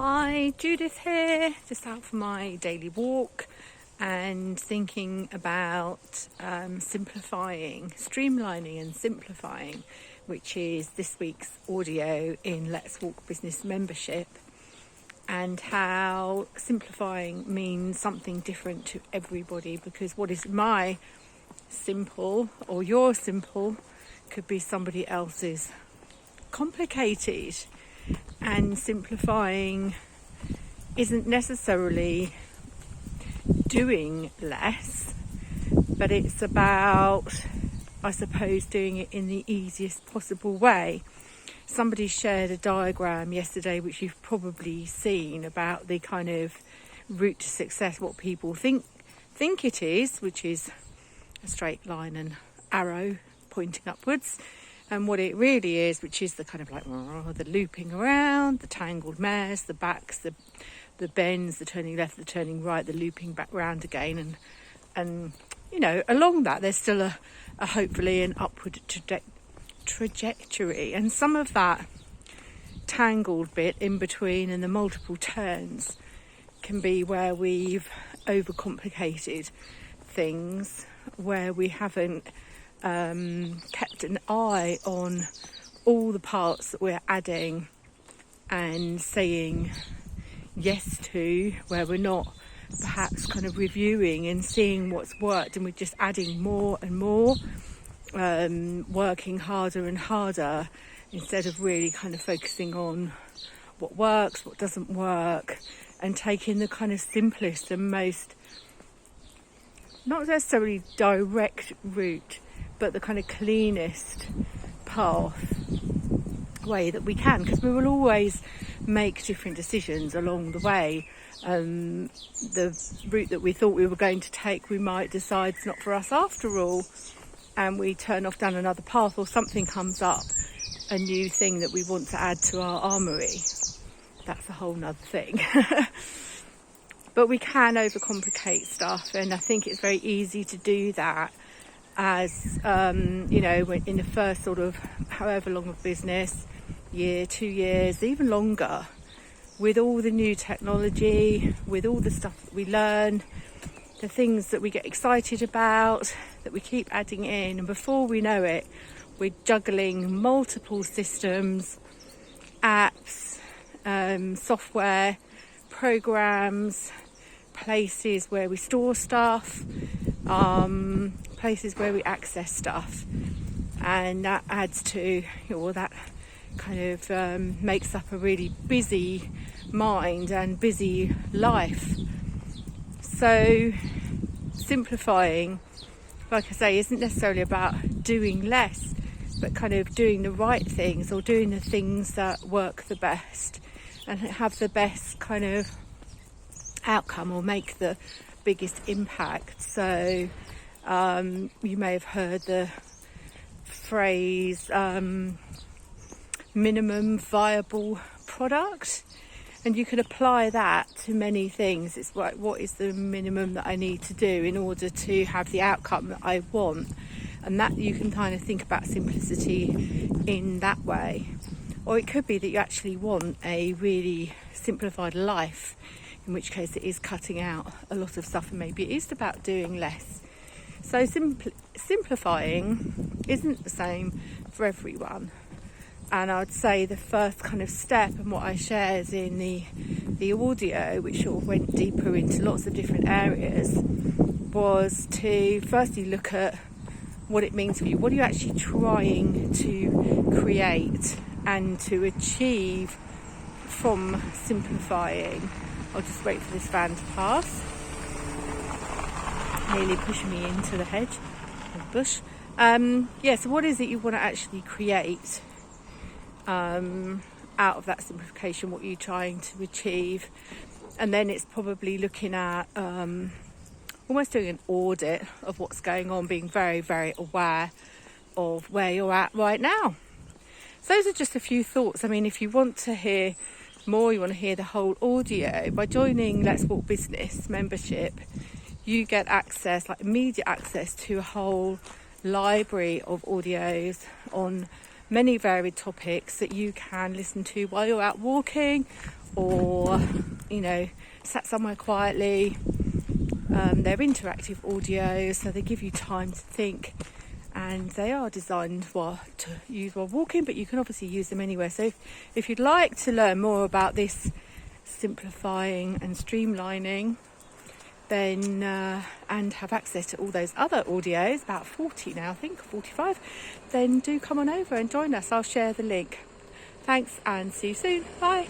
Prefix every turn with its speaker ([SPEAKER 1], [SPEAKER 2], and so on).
[SPEAKER 1] Hi, Judith here, just out for my daily walk and thinking about simplifying, streamlining and simplifying, which is this week's audio in Let's Walk Business membership, and how simplifying means something different to everybody, because what is my simple or your simple could be somebody else's complicated. And simplifying isn't necessarily doing less, but it's about, I suppose, doing it in the easiest possible way. Somebody shared a diagram yesterday, which you've probably seen, about the kind of route to success, what people think it is, which is a straight line and arrow pointing upwards. And what it really is, which is the kind of like the looping around, the tangled mares, the backs, the bends, the turning left, the turning right, the looping back round again. And you know, along that, there's still a hopefully an upward trajectory. And some of that tangled bit in between and the multiple turns can be where we've overcomplicated things, where we haven't kept an eye on all the parts that we're adding and saying yes to, where we're not perhaps kind of reviewing and seeing what's worked, and we're just adding more and more, working harder and harder instead of really kind of focusing on what works, what doesn't work, and taking the kind of simplest and most, not necessarily direct route, but the kind of cleanest path way that we can, because we will always make different decisions along the way. The route that we thought we were going to take, we might decide it's not for us after all, and we turn off down another path, or something comes up, a new thing that we want to add to our armoury. That's a whole nother thing. But we can overcomplicate stuff, and I think it's very easy to do that as, you know, when in the first sort of however long of business, year, 2 years, even longer, with all the new technology, with all the stuff that we learn, the things that we get excited about, that we keep adding in, and before we know it, we're juggling multiple systems, apps, software, programs, places where we store stuff, places where we access stuff, and that adds to, or that kind of makes up a really busy mind and busy life. So simplifying, like I say, isn't necessarily about doing less, but kind of doing the right things, or doing the things that work the best and have the best kind of outcome, or make the biggest impact. So you may have heard the phrase minimum viable product, and you can apply that to many things. It's like, what is the minimum that I need to do in order to have the outcome that I want? And that you can kind of think about simplicity in that way. Or it could be that you actually want a really simplified life, in which case it is cutting out a lot of stuff, and maybe it is about doing less. So simplifying isn't the same for everyone. And I'd say the first kind of step, and what I shared in the audio, which sort of went deeper into lots of different areas, was to firstly look at what it means for you. What are you actually trying to create and to achieve from simplifying? I'll just wait for this van to pass. Nearly pushing me into the hedge or the bush. So what is it you want to actually create out of that simplification? What are you trying to achieve? And then it's probably looking at almost doing an audit of what's going on, being very, very aware of where you're at right now. So those are just a few thoughts. I mean, if you want to hear more, you want to hear the whole audio, by joining Let's Walk Business membership, you get access, like immediate access, to a whole library of audios on many varied topics that you can listen to while you're out walking, or, you know, sat somewhere quietly. They're interactive audio, so they give you time to think, and they are designed to use while walking, but you can obviously use them anywhere. So if you'd like to learn more about this simplifying and streamlining, then and have access to all those other audios, about 40 now I think, 45, then do come on over and join us. I'll share the link. Thanks and see you soon. Bye.